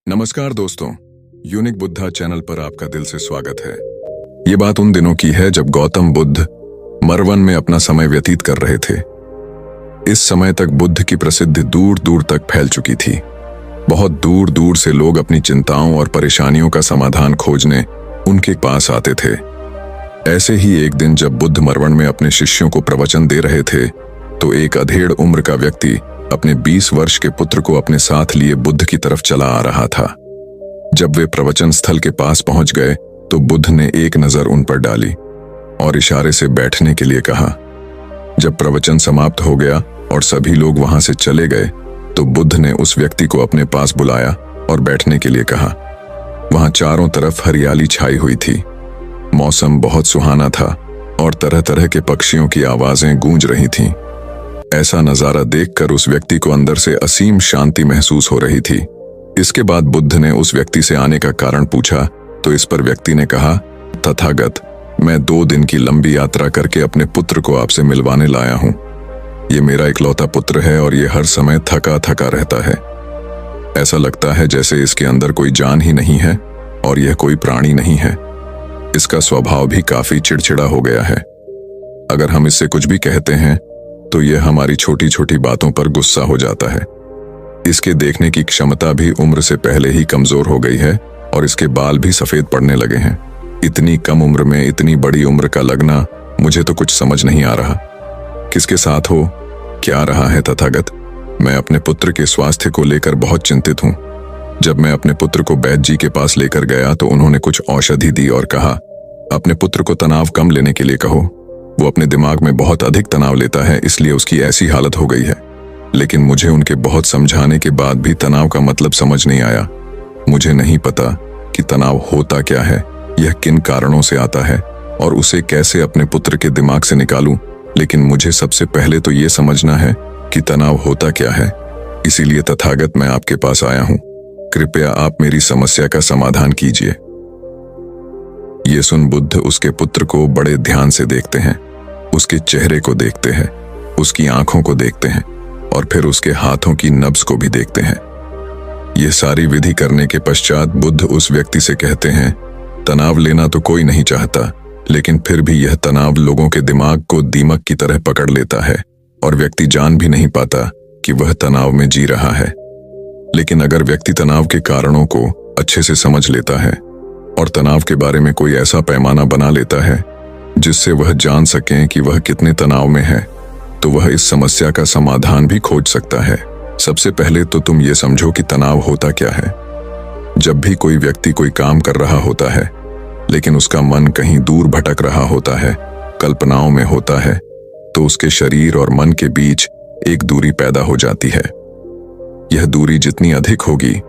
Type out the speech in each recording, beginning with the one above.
नमस्कार दोस्तों, unique Buddha channel पर आपका दिल से स्वागत है। ये बात उन दिनों की है जब गौतम बुद्ध मरवन में अपना समय व्यतीत कर रहे थे। इस समय तक बुद्ध की प्रसिद्धि दूर दूर तक फैल चुकी थी। बहुत दूर दूर से लोग अपनी चिंताओं और परेशानियों का समाधान खोजने उनके पास आते थे। ऐसे ही एक दिन जब बुद्ध मरवन में अपने शिष्यों को प्रवचन दे रहे थे तो एक अधेड़ उम्र का व्यक्ति अपने 20 वर्ष के पुत्र को अपने साथ लिए बुद्ध की तरफ चला आ रहा था। जब वे प्रवचन स्थल के पास पहुंच गए तो बुद्ध ने एक नजर उन पर डाली और इशारे से बैठने के लिए कहा। जब प्रवचन समाप्त हो गया और सभी लोग वहां से चले गए तो बुद्ध ने उस व्यक्ति को अपने पास बुलाया और बैठने के लिए कहा। वहां चारों तरफ हरियाली छाई हुई थी। मौसम बहुत सुहाना था और तरह तरह के पक्षियों की आवाजें गूंज रही थीं। ऐसा नजारा देखकर उस व्यक्ति को अंदर से असीम शांति महसूस हो रही थी। इसके बाद बुद्ध ने उस व्यक्ति से आने का कारण पूछा तो इस पर व्यक्ति ने कहा, तथागत, मैं 2 दिन की लंबी यात्रा करके अपने पुत्र को आपसे मिलवाने लाया हूं। ये मेरा इकलौता पुत्र है और ये हर समय थका थका रहता है। ऐसा लगता है जैसे इसके अंदर कोई जान ही नहीं है और यह कोई प्राणी नहीं है। इसका स्वभाव भी काफी चिड़चिड़ा हो गया है। अगर हम इससे कुछ भी कहते हैं तो यह हमारी छोटी छोटी बातों पर गुस्सा हो जाता है। इसके देखने की क्षमता भी उम्र से पहले ही कमजोर हो गई है और इसके बाल भी सफेद पड़ने लगे हैं। इतनी कम उम्र में इतनी बड़ी उम्र का लगना, मुझे तो कुछ समझ नहीं आ रहा। किसके साथ हो, क्या रहा है तथागत? मैं अपने पुत्र के स्वास्थ्य को लेकर बहुत चिंतित हूं। जब मैं अपने पुत्र को वैद्य जी के पास लेकर गया तो उन्होंने कुछ औषधि दी और कहा, अपने पुत्र को तनाव कम लेने के लिए कहो। वो अपने दिमाग में बहुत अधिक तनाव लेता है, इसलिए उसकी ऐसी हालत हो गई है। लेकिन मुझे उनके बहुत समझाने के बाद भी तनाव का मतलब समझ नहीं आया। मुझे नहीं पता कि तनाव होता क्या है, यह किन कारणों से आता है और उसे कैसे अपने पुत्र के दिमाग से निकालूं। लेकिन मुझे सबसे पहले तो ये समझना है कि तनाव होता क्या है। इसीलिए तथागत, मैं आपके पास आया हूं। कृपया आप मेरी समस्या का समाधान कीजिए। ये सुन बुद्ध उसके पुत्र को बड़े ध्यान से देखते हैं। उसके चेहरे को देखते हैं, उसकी आंखों को देखते हैं और फिर उसके हाथों की नब्ज को भी देखते हैं। यह सारी विधि करने के पश्चात बुद्ध उस व्यक्ति से कहते हैं, तनाव लेना तो कोई नहीं चाहता, लेकिन फिर भी यह तनाव लोगों के दिमाग को दीमक की तरह पकड़ लेता है और व्यक्ति जान भी नहीं पाता कि वह तनाव में जी रहा है। लेकिन अगर व्यक्ति तनाव के कारणों को अच्छे से समझ लेता है और तनाव के बारे में कोई ऐसा पैमाना बना लेता है जिससे वह जान सके कि वह कितने तनाव में है, तो वह इस समस्या का समाधान भी खोज सकता है। सबसे पहले तो तुम ये समझो कि तनाव होता क्या है। जब भी कोई व्यक्ति कोई काम कर रहा होता है लेकिन उसका मन कहीं दूर भटक रहा होता है, कल्पनाओं में होता है, तो उसके शरीर और मन के बीच एक दूरी पैदा हो जाती है। यह दूरी जितनी अधिक होगी,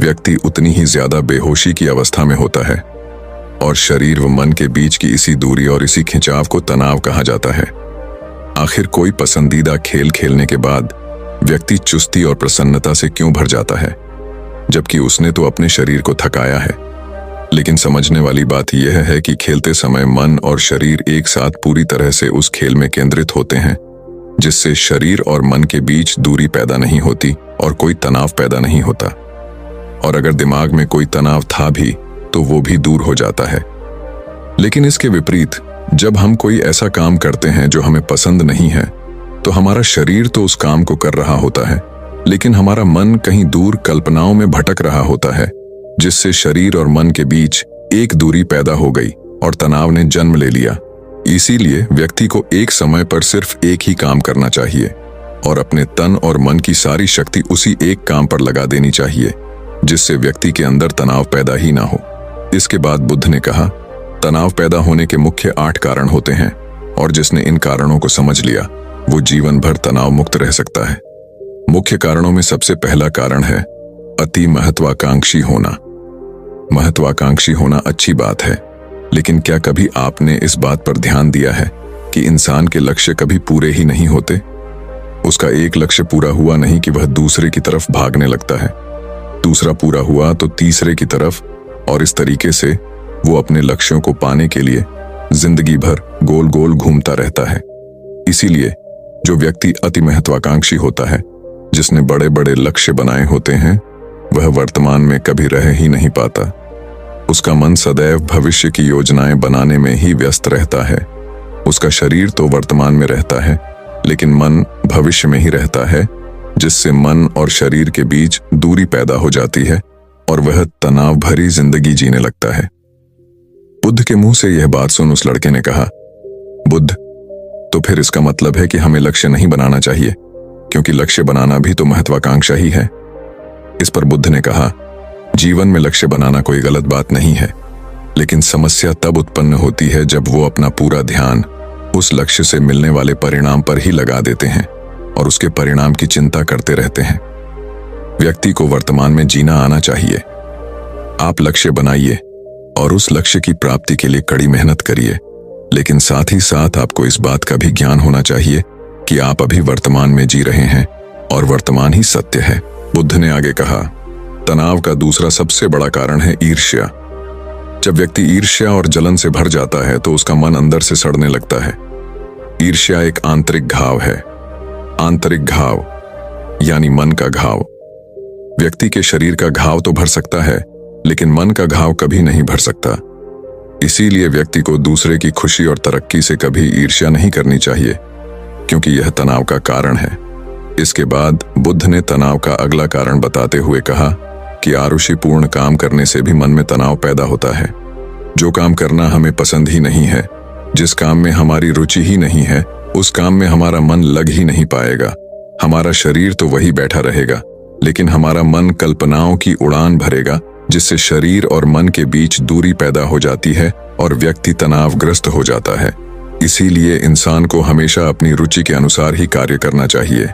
व्यक्ति उतनी ही ज्यादा बेहोशी की अवस्था में होता है और शरीर व मन के बीच की इसी दूरी और इसी खिंचाव को तनाव कहा जाता है। आखिर कोई पसंदीदा खेल खेलने के बाद व्यक्ति चुस्ती और प्रसन्नता से क्यों भर जाता है, जबकि उसने तो अपने शरीर को थकाया है। लेकिन समझने वाली बात यह है कि खेलते समय मन और शरीर एक साथ पूरी तरह से उस खेल में केंद्रित होते हैं, जिससे शरीर और मन के बीच दूरी पैदा नहीं होती और कोई तनाव पैदा नहीं होता। और अगर दिमाग में कोई तनाव था भी तो वो भी दूर हो जाता है। लेकिन इसके विपरीत, जब हम कोई ऐसा काम करते हैं जो हमें पसंद नहीं है, तो हमारा शरीर तो उस काम को कर रहा होता है, लेकिन हमारा मन कहीं दूर कल्पनाओं में भटक रहा होता है, जिससे शरीर और मन के बीच एक दूरी पैदा हो गई और तनाव ने जन्म ले लिया। इसीलिए व्यक्ति को एक समय पर सिर्फ एक ही काम करना चाहिए और अपने तन और मन की सारी शक्ति उसी एक काम पर लगा देनी चाहिए, जिससे व्यक्ति के अंदर तनाव पैदा ही ना हो। इसके बाद बुद्ध ने कहा, तनाव पैदा होने के मुख्य 8 कारण होते हैं और जिसने इन कारणों को समझ लिया वो जीवन भर तनाव मुक्त रह सकता है। मुख्य कारणों में सबसे पहला कारण है अति महत्वाकांक्षी होना। महत्वाकांक्षी होना अच्छी बात है, लेकिन क्या कभी आपने इस बात पर ध्यान दिया है कि इंसान के लक्ष्य कभी पूरे ही नहीं होते? उसका एक लक्ष्य पूरा हुआ नहीं कि वह दूसरे की तरफ भागने लगता है, दूसरा पूरा हुआ तो तीसरे की तरफ, और इस तरीके से वो अपने लक्ष्यों को पाने के लिए जिंदगी भर गोल गोल घूमता रहता है। इसीलिए जो व्यक्ति अति महत्वाकांक्षी होता है, जिसने बड़े बड़े लक्ष्य बनाए होते हैं, वह वर्तमान में कभी रह ही नहीं पाता। उसका मन सदैव भविष्य की योजनाएं बनाने में ही व्यस्त रहता है। उसका शरीर तो वर्तमान में रहता है, लेकिन मन भविष्य में ही रहता है, जिससे मन और शरीर के बीच दूरी पैदा हो जाती है और वह तनाव भरी जिंदगी जीने लगता है। बुद्ध के मुंह से यह बात सुन उस लड़के ने कहा, बुद्ध, तो फिर इसका मतलब है कि हमें लक्ष्य नहीं बनाना चाहिए, क्योंकि लक्ष्य बनाना भी तो महत्वाकांक्षा ही है। इस पर बुद्ध ने कहा, जीवन में लक्ष्य बनाना कोई गलत बात नहीं है, लेकिन समस्या तब उत्पन्न होती है जब वो अपना पूरा ध्यान उस लक्ष्य से मिलने वाले परिणाम पर ही लगा देते हैं और उसके परिणाम की चिंता करते रहते हैं। व्यक्ति को वर्तमान में जीना आना चाहिए। आप लक्ष्य बनाइए और उस लक्ष्य की प्राप्ति के लिए कड़ी मेहनत करिए, लेकिन साथ ही साथ आपको इस बात का भी ज्ञान होना चाहिए कि आप अभी वर्तमान में जी रहे हैं और वर्तमान ही सत्य है। बुद्ध ने आगे कहा, तनाव का दूसरा सबसे बड़ा कारण है ईर्ष्या। जब व्यक्ति ईर्ष्या और जलन से भर जाता है तो उसका मन अंदर से सड़ने लगता है। ईर्ष्या एक आंतरिक घाव है। आंतरिक घाव यानी मन का घाव। व्यक्ति के शरीर का घाव तो भर सकता है, लेकिन मन का घाव कभी नहीं भर सकता। इसीलिए व्यक्ति को दूसरे की खुशी और तरक्की से कभी ईर्ष्या नहीं करनी चाहिए, क्योंकि यह तनाव का कारण है। इसके बाद बुद्ध ने तनाव का अगला कारण बताते हुए कहा कि आरुषिपूर्ण काम करने से भी मन में तनाव पैदा होता है। जो काम करना हमें पसंद ही नहीं है, जिस काम में हमारी रुचि ही नहीं है, उस काम में हमारा मन लग ही नहीं पाएगा। हमारा शरीर तो वही बैठा रहेगा, लेकिन हमारा मन कल्पनाओं की उड़ान भरेगा, जिससे शरीर और मन के बीच दूरी पैदा हो जाती है और व्यक्ति तनावग्रस्त हो जाता है। इसीलिए इंसान को हमेशा अपनी रुचि के अनुसार ही कार्य करना चाहिए।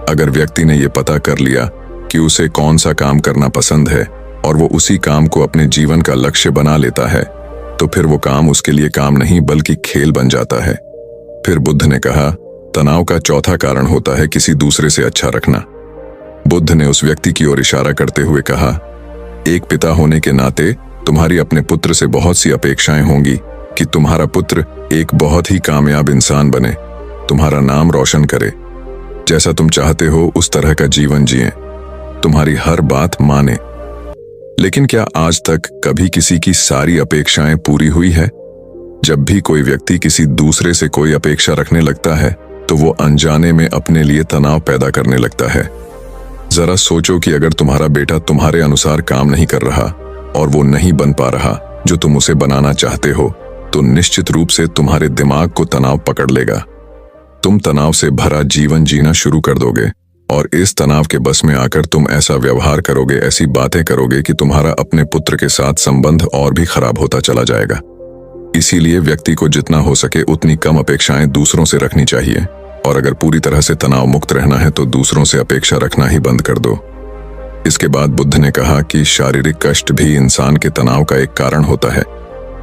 अगर व्यक्ति ने यह पता कर लिया कि उसे कौन सा काम करना पसंद है और वो उसी काम को अपने जीवन का लक्ष्य बना लेता है, तो फिर वो काम उसके लिए काम नहीं बल्कि खेल बन जाता है। फिर बुद्ध ने कहा, तनाव का चौथा कारण होता है किसी दूसरे से अच्छा रखना। बुद्ध ने उस व्यक्ति की ओर इशारा करते हुए कहा, एक पिता होने के नाते तुम्हारी अपने पुत्र से बहुत सी अपेक्षाएं होंगी कि तुम्हारा पुत्र एक बहुत ही कामयाब इंसान बने, तुम्हारा नाम रोशन करे, जैसा तुम चाहते हो उस तरह का जीवन जिए, तुम्हारी हर बात माने। लेकिन क्या आज तक कभी किसी की सारी अपेक्षाएं पूरी हुई है? जब भी कोई व्यक्ति किसी दूसरे से कोई अपेक्षा रखने लगता है तो वो अनजाने में अपने लिए तनाव पैदा करने लगता है। जरा सोचो कि अगर तुम्हारा बेटा तुम्हारे अनुसार काम नहीं कर रहा और वो नहीं बन पा रहा जो तुम उसे बनाना चाहते हो, तो निश्चित रूप से तुम्हारे दिमाग को तनाव पकड़ लेगा। तुम तनाव से भरा जीवन जीना शुरू कर दोगे और इस तनाव के बस में आकर तुम ऐसा व्यवहार करोगे, ऐसी बातें करोगे कि तुम्हारा अपने पुत्र के साथ संबंध और भी खराब होता चला जाएगा। इसीलिए व्यक्ति को जितना हो सके उतनी कम अपेक्षाएं दूसरों से रखनी चाहिए, और अगर पूरी तरह से तनाव मुक्त रहना है तो दूसरों से अपेक्षा रखना ही बंद कर दो। इसके बाद बुद्ध ने कहा कि शारीरिक कष्ट भी इंसान के तनाव का एक कारण होता है।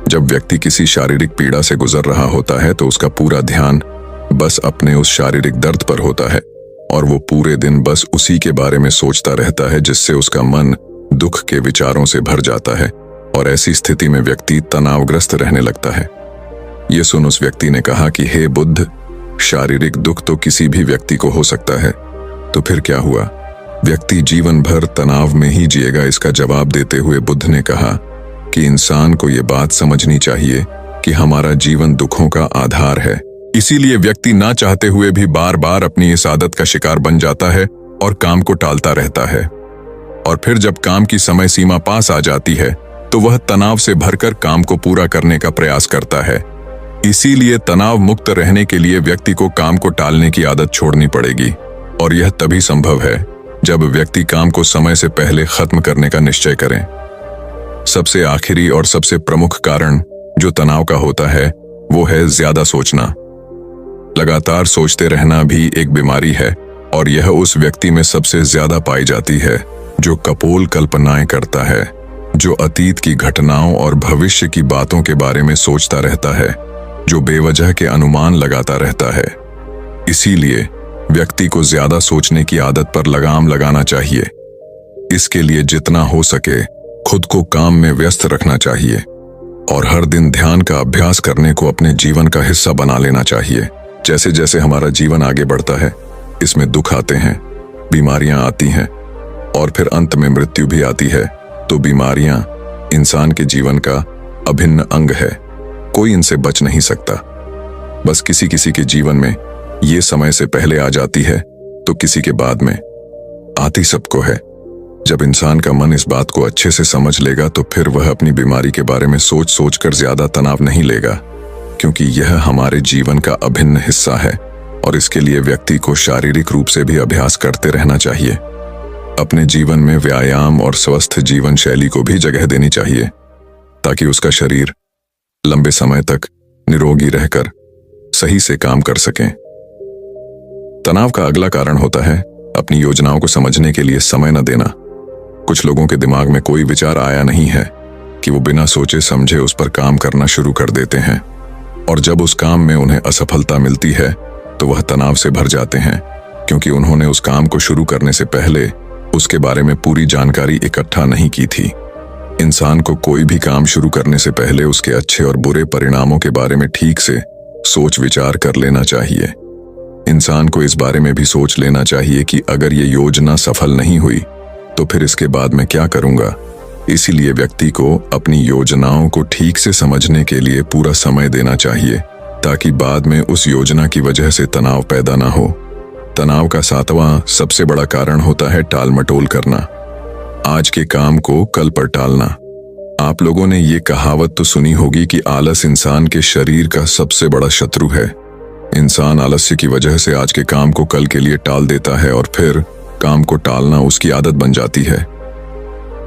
जब व्यक्ति किसी शारीरिक पीड़ा से गुजर रहा होता है तो उसका पूरा ध्यान बस अपने उस शारीरिक दर्द पर होता है और वो पूरे दिन बस उसी के बारे में सोचता रहता है, जिससे उसका मन दुख के विचारों से भर जाता है और ऐसी स्थिति में व्यक्ति तनावग्रस्त रहने लगता है। ये सुन उस व्यक्ति ने कहा कि हे बुद्ध, शारीरिक दुख तो किसी भी व्यक्ति को हो सकता है, तो फिर क्या हुआ? व्यक्ति जीवन भर तनाव में ही जिएगा? इसका जवाब देते हुए बुद्ध ने कहा कि इंसान को ये बात समझनी चाहिए कि हमारा जीवन दुखों का आधार है। इसीलिए व्यक्ति ना चाहते हुए भी बार बार अपनी इस आदत का शिकार बन जाता है और काम को टालता रहता है, और फिर जब काम की समय सीमा पास आ जाती है तो वह तनाव से भरकर काम को पूरा करने का प्रयास करता है। इसीलिए तनाव मुक्त रहने के लिए व्यक्ति को काम को टालने की आदत छोड़नी पड़ेगी, और यह तभी संभव है जब व्यक्ति काम को समय से पहले खत्म करने का निश्चय करें। सबसे आखिरी और सबसे प्रमुख कारण जो तनाव का होता है वो है ज्यादा सोचना। लगातार सोचते रहना भी एक बीमारी है, और यह उस व्यक्ति में सबसे ज्यादा पाई जाती है जो कपोल कल्पनाएं करता है, जो अतीत की घटनाओं और भविष्य की बातों के बारे में सोचता रहता है, जो बेवजह के अनुमान लगाता रहता है। इसीलिए व्यक्ति को ज्यादा सोचने की आदत पर लगाम लगाना चाहिए। इसके लिए जितना हो सके खुद को काम में व्यस्त रखना चाहिए और हर दिन ध्यान का अभ्यास करने को अपने जीवन का हिस्सा बना लेना चाहिए। जैसे जैसे हमारा जीवन आगे बढ़ता है, इसमें दुख आते हैं, बीमारियां आती हैं और फिर अंत में मृत्यु भी आती है, तो बीमारियां इंसान के जीवन का अभिन्न अंग है। कोई इनसे बच नहीं सकता। बस किसी किसी के जीवन में ये समय से पहले आ जाती है, तो किसी के बाद में। आती सबको है। जब इंसान का मन इस बात को अच्छे से समझ लेगा तो फिर वह अपनी बीमारी के बारे में सोच सोच कर ज्यादा तनाव नहीं लेगा, क्योंकि यह हमारे जीवन का अभिन्न हिस्सा है और इसके लिए व्यक्ति को शारीरिक रूप से भी अभ्यास करते रहना चाहिए। अपने जीवन में व्यायाम और स्वस्थ जीवन शैली को भी जगह देनी चाहिए, ताकि उसका शरीर लंबे समय तक निरोगी रहकर सही से काम कर सकें। तनाव का अगला कारण होता है अपनी योजनाओं को समझने के लिए समय न देना। कुछ लोगों के दिमाग में कोई विचार आया नहीं है कि वो बिना सोचे समझे उस पर काम करना शुरू कर देते हैं, और जब उस काम में उन्हें असफलता मिलती है तो वह तनाव से भर जाते हैं, क्योंकि उन्होंने उस काम को शुरू करने से पहले उसके बारे में पूरी जानकारी इकट्ठा नहीं की थी। इंसान को कोई भी काम शुरू करने से पहले उसके अच्छे और बुरे परिणामों के बारे में ठीक से सोच विचार कर लेना चाहिए। इंसान को इस बारे में भी सोच लेना चाहिए कि अगर ये योजना सफल नहीं हुई तो फिर इसके बाद मैं क्या करूंगा। इसीलिए व्यक्ति को अपनी योजनाओं को ठीक से समझने के लिए पूरा समय देना चाहिए, ताकि बाद में उस योजना की वजह से तनाव पैदा ना हो। तनाव का 7वां सबसे बड़ा कारण होता है टाल मटोल करना। आज के काम को कल पर टालना। आप लोगों ने ये कहावत तो सुनी होगी कि आलस इंसान के शरीर का सबसे बड़ा शत्रु है। इंसान आलस्य की वजह से आज के काम को कल के लिए टाल देता है और फिर काम को टालना उसकी आदत बन जाती है।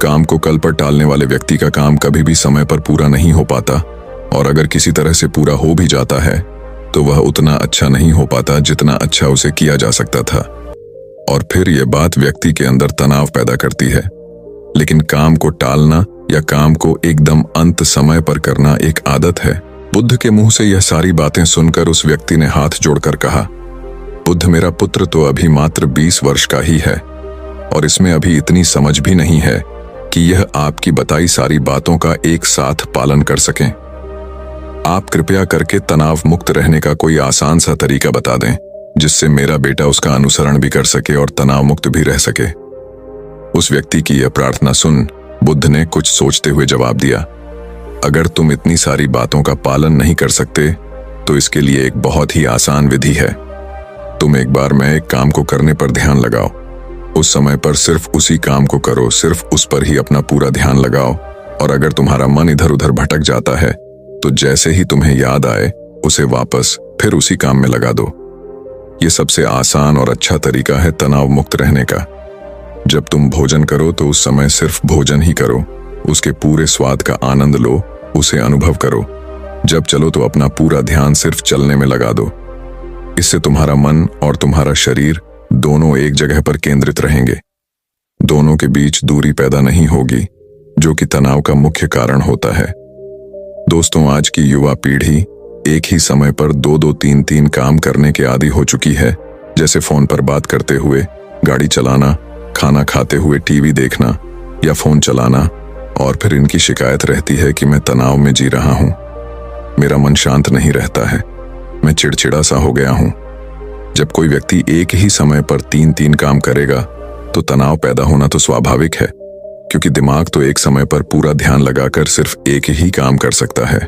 काम को कल पर टालने वाले व्यक्ति का काम कभी भी समय पर पूरा नहीं हो पाता, और अगर किसी तरह से पूरा हो भी जाता है तो वह उतना अच्छा नहीं हो पाता जितना अच्छा उसे किया जा सकता था, और फिर यह बात व्यक्ति के अंदर तनाव पैदा करती है। लेकिन काम को टालना या काम को एकदम अंत समय पर करना एक आदत है। बुद्ध के मुंह से यह सारी बातें सुनकर उस व्यक्ति ने हाथ जोड़कर कहा, बुद्ध, मेरा पुत्र तो अभी मात्र 20 वर्ष का ही है और इसमें अभी इतनी समझ भी नहीं है कि यह आपकी बताई सारी बातों का एक साथ पालन कर सकें। आप कृपया करके तनाव मुक्त रहने का कोई आसान सा तरीका बता दें, जिससे मेरा बेटा उसका अनुसरण भी कर सके और तनाव मुक्त भी रह सके। उस व्यक्ति की यह प्रार्थना सुन बुद्ध ने कुछ सोचते हुए जवाब दिया, अगर तुम इतनी सारी बातों का पालन नहीं कर सकते तो इसके लिए एक बहुत ही आसान विधि है। तुम एक बार मैं एक काम को करने पर ध्यान लगाओ, उस समय पर सिर्फ उसी काम को करो, सिर्फ उस पर ही अपना पूरा ध्यान लगाओ, और अगर तुम्हारा मन इधर उधर भटक जाता है तो जैसे ही तुम्हें याद आए उसे वापस फिर उसी काम में लगा दो। ये सबसे आसान और अच्छा तरीका है तनाव मुक्त रहने का। जब तुम भोजन करो तो उस समय सिर्फ भोजन ही करो, उसके पूरे स्वाद का आनंद लो, उसे अनुभव करो। जब चलो तो अपना पूरा ध्यान सिर्फ चलने में लगा दो। इससे तुम्हारा मन और तुम्हारा शरीर दोनों एक जगह पर केंद्रित रहेंगे। दोनों के बीच दूरी पैदा नहीं होगी, जो कि तनाव का मुख्य कारण होता है। दोस्तों, आज की युवा पीढ़ी एक ही समय पर 2-2, 3-3 काम करने के आदी हो चुकी है, जैसे फोन पर बात करते हुए गाड़ी चलाना, खाना खाते हुए टीवी देखना या फोन चलाना, और फिर इनकी शिकायत रहती है कि मैं तनाव में जी रहा हूं, मेरा मन शांत नहीं रहता है, मैं चिड़चिड़ा सा हो गया हूं। जब कोई व्यक्ति एक ही समय पर 3-3 काम करेगा तो तनाव पैदा होना तो स्वाभाविक है, क्योंकि दिमाग तो एक समय पर पूरा ध्यान लगाकर सिर्फ एक ही काम कर सकता है।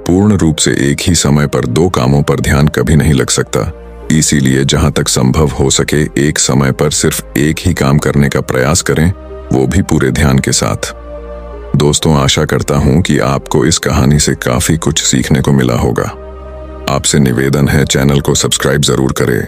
पूर्ण रूप से एक ही समय पर 2 कामों पर ध्यान कभी नहीं लग सकता। इसीलिए जहां तक संभव हो सके एक समय पर सिर्फ एक ही काम करने का प्रयास करें, वो भी पूरे ध्यान के साथ। दोस्तों, आशा करता हूं कि आपको इस कहानी से काफी कुछ सीखने को मिला होगा। आपसे निवेदन है, चैनल को सब्सक्राइब जरूर करें